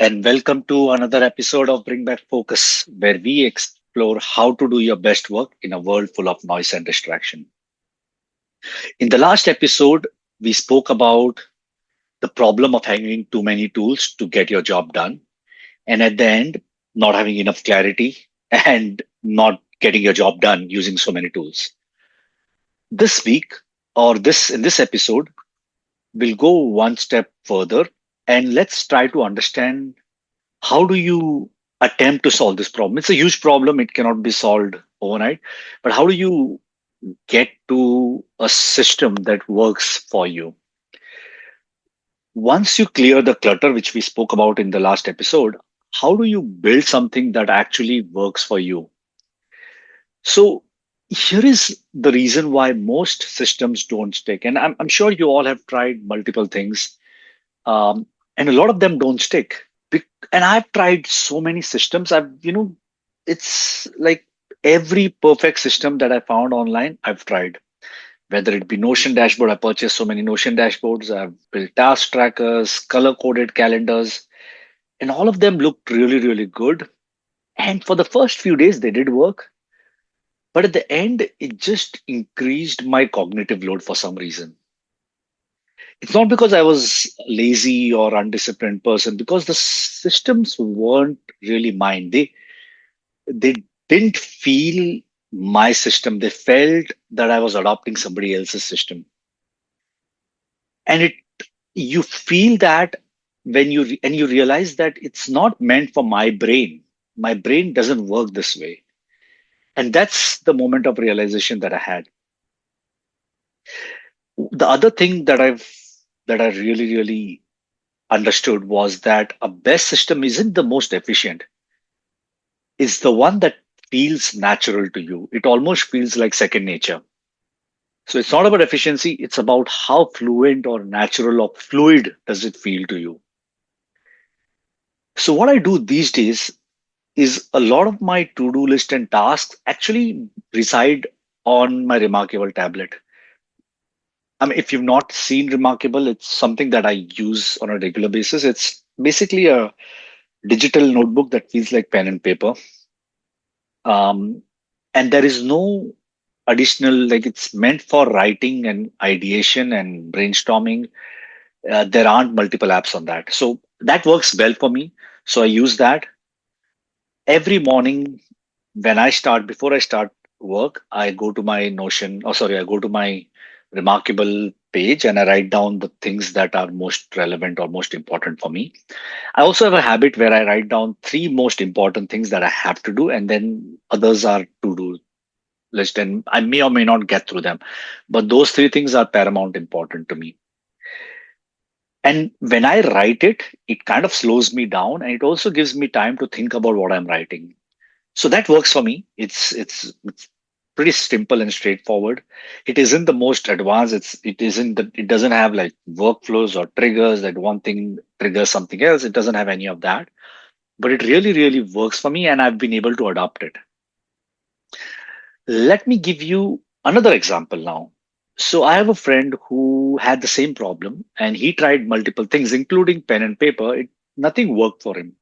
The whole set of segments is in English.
and welcome to another episode of Bring Back Focus, where we explore how to do your best work in a world full of noise and distraction. In the last episode, we spoke about the problem of having too many tools to get your job done, and at the end, not having enough clarity and not getting your job done using so many tools. This week, or this in this episode, we'll go one step further and let's try to understand how do you attempt to solve this problem. It's a huge problem, it cannot be solved overnight, but how do you get to a system that works for you? Once you clear the clutter, which we spoke about in the last episode, how do you build something that actually works for you? So here is the reason why most systems don't stick, and I'm sure you all have tried multiple things, and a lot of them don't stick. And I've tried so many systems. It's like every perfect system that I found online, I've tried. Whether it be Notion dashboard, I purchased so many Notion dashboards. I've built task trackers, color coded calendars, and all of them looked really, really good. And for the first few days, they did work. But at the end, it just increased my cognitive load for some reason. It's not because I was lazy or undisciplined person, because the systems weren't really mine. They didn't feel my system. They felt that I was adopting somebody else's system. And it you feel that when you realize that it's not meant for my brain. My brain doesn't work this way. And that's the moment of realization that I had. The other thing that I really, really understood was that a best system isn't the most efficient. It's the one that feels natural to you. It almost feels like second nature. So it's not about efficiency, it's about how fluent or natural or fluid does it feel to you. So what I do these days is a lot of my to-do list and tasks actually reside on my Remarkable tablet. I mean, if you've not seen Remarkable, it's something that I use on a regular basis. It's basically a digital notebook that feels like pen and paper. Um, and there is no additional, like it's meant for writing and ideation and brainstorming. There aren't multiple apps on that. So that works well for me. So I use that every morning before I start work, I go to my Notion, oh, sorry, I go to my Remarkable page and I write down the things that are most relevant or most important for me. I also have a habit where I write down three most important things that I have to do, and then others are to do list, and I may or may not get through them. But those three things are paramount important to me. And when I write it, it kind of slows me down and it also gives me time to think about what I'm writing. So that works for me. It's pretty simple and straightforward. It isn't the most advanced. It doesn't have like workflows or triggers that one thing triggers something else. It doesn't have any of that. But it really, really works for me and I've been able to adopt it. Let me give you another example now. So I have a friend who had the same problem and he tried multiple things, including pen and paper. Nothing worked for him.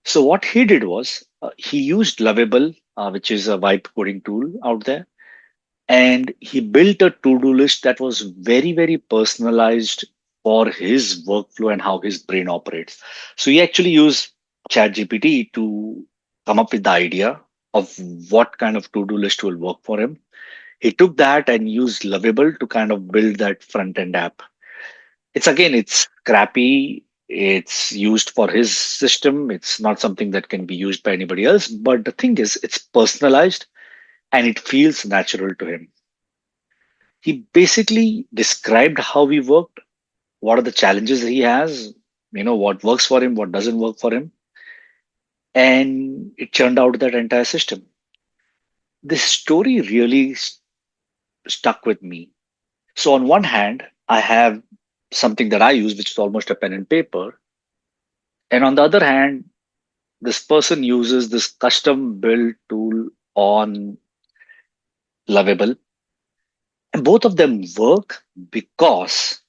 So what he did was he used Lovable, which is a vibe coding tool out there, and he built a to-do list that was very, very personalized for his workflow and how his brain operates. So he actually used ChatGPT to come up with the idea of what kind of to-do list will work for him. He took that and used Lovable to kind of build that front end app. It's crappy. It's used for his system. It's not something that can be used by anybody else. But the thing is, it's personalized and it feels natural to him. He basically described how he worked, what are the challenges he has, what works for him, what doesn't work for him. And it churned out that entire system. This story really stuck with me. So on one hand, I have something that I use, which is almost a pen and paper. And on the other hand, this person uses this custom build tool on Lovable. And both of them work because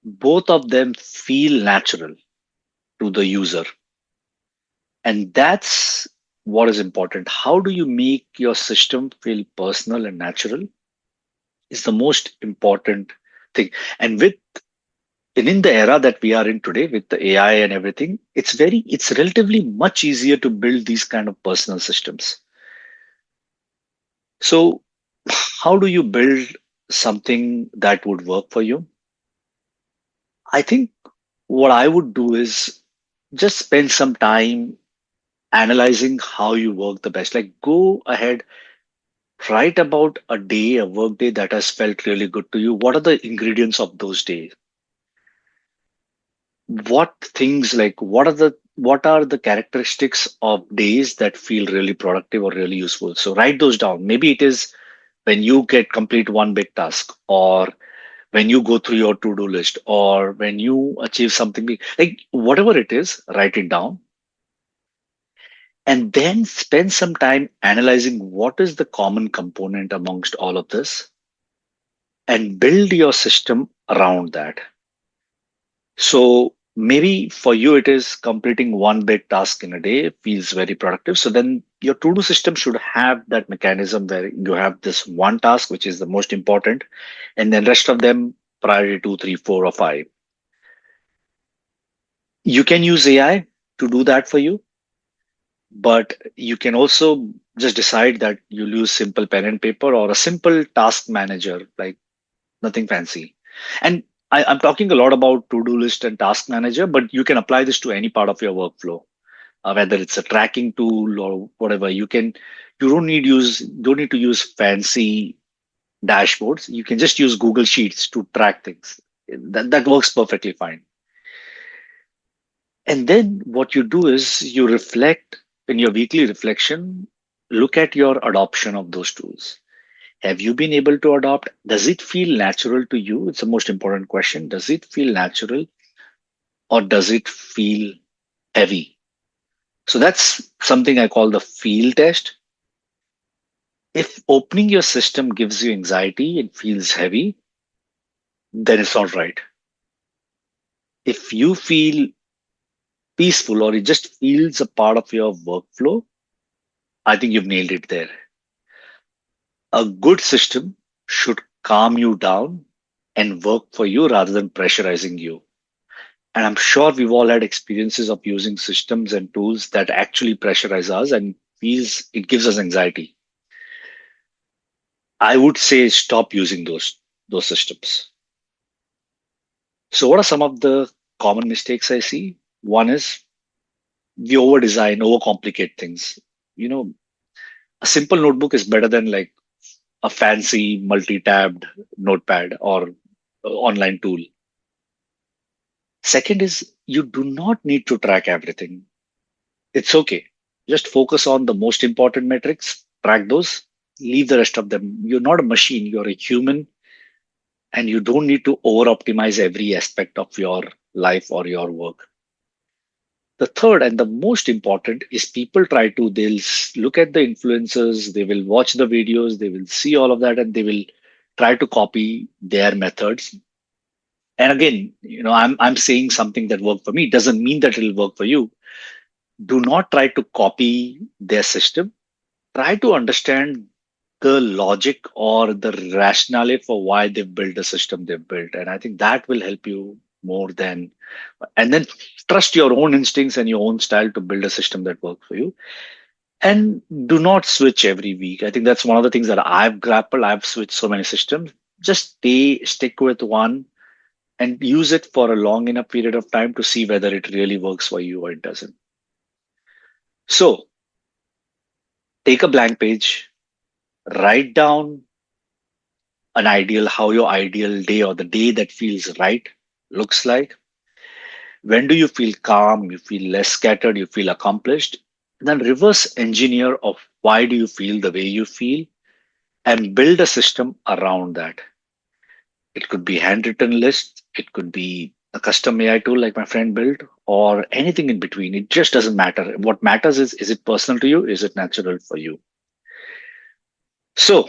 both of them feel natural. to the user. And that's what is important. How do you make your system feel personal and natural is the most important thing. And in the era that we are in today with the AI and everything, it's relatively much easier to build these kind of personal systems. So how do you build something that would work for you? I think what I would do is just spend some time analyzing how you work the best. Like go ahead, write about a day, a work day that has felt really good to you. What are the ingredients of those days? What are the characteristics of days that feel really productive or really useful? So write those down. Maybe it is when you get complete one big task, or when you go through your to-do list, or when you achieve something big, like whatever it is, write it down and then spend some time analyzing what is the common component amongst all of this and build your system around that. So maybe for you, it is completing one big task in a day feels very productive. So then your to-do system should have that mechanism where you have this one task, which is the most important, and then rest of them priority two, three, four, or five. You can use AI to do that for you, but you can also just decide that you'll use simple pen and paper or a simple task manager, like nothing fancy. And I'm talking a lot about to-do list and task manager, but you can apply this to any part of your workflow, whether it's a tracking tool or whatever. You don't need to use fancy dashboards. You can just use Google Sheets to track things. That works perfectly fine. And then what you do is you reflect in your weekly reflection, look at your adoption of those tools. Have you been able to adopt? Does it feel natural to you? It's the most important question. Does it feel natural or does it feel heavy? So that's something I call the feel test. If opening your system gives you anxiety and feels heavy, then it's not right. If you feel peaceful or it just feels a part of your workflow, I think you've nailed it there. A good system should calm you down and work for you rather than pressurizing you. And I'm sure we've all had experiences of using systems and tools that actually pressurize us and feels it gives us anxiety. I would say stop using those systems. So what are some of the common mistakes I see? One is we over design, overcomplicate things. You know, a simple notebook is better than like a fancy multi-tabbed notepad or online tool. Second is you do not need to track everything. It's okay. Just focus on the most important metrics, track those, leave the rest of them. You're not a machine, you're a human, and you don't need to over optimize every aspect of your life or your work. The third and the most important is people look at the influencers, they will watch the videos, they will see all of that, and they will try to copy their methods. And again, I'm saying something that worked for me. It doesn't mean that it'll work for you. Do not try to copy their system. Try to understand the logic or the rationale for why they've built the system they've built. And I think that will help you more than, and then trust your own instincts and your own style to build a system that works for you. And do not switch every week. I think that's one of the things that I've grappled. I've switched so many systems. Just stick with one and use it for a long enough period of time to see whether it really works for you or it doesn't. So take a blank page, write down how your ideal day or the day that feels right looks like. When do you feel calm? You feel less scattered, you feel accomplished. Then reverse engineer of why do you feel the way you feel and build a system around that. It could be handwritten lists, it could be a custom AI tool like my friend built, or anything in between. It just doesn't matter. What matters is it personal to you? Is it natural for you? So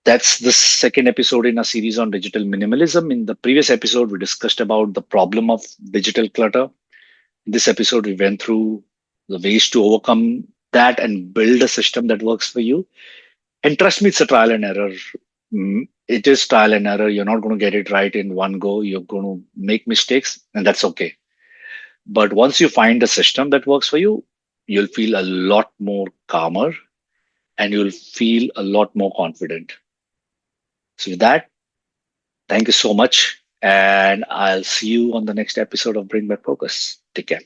that's the second episode in a series on digital minimalism. In the previous episode, we discussed about the problem of digital clutter. In this episode, we went through the ways to overcome that and build a system that works for you. And trust me, it's a trial and error. It is trial and error. You're not going to get it right in one go. You're going to make mistakes, and that's okay. But once you find a system that works for you, you'll feel a lot more calmer and you'll feel a lot more confident. So, with that, thank you so much. And I'll see you on the next episode of Bring Back Focus. Take care.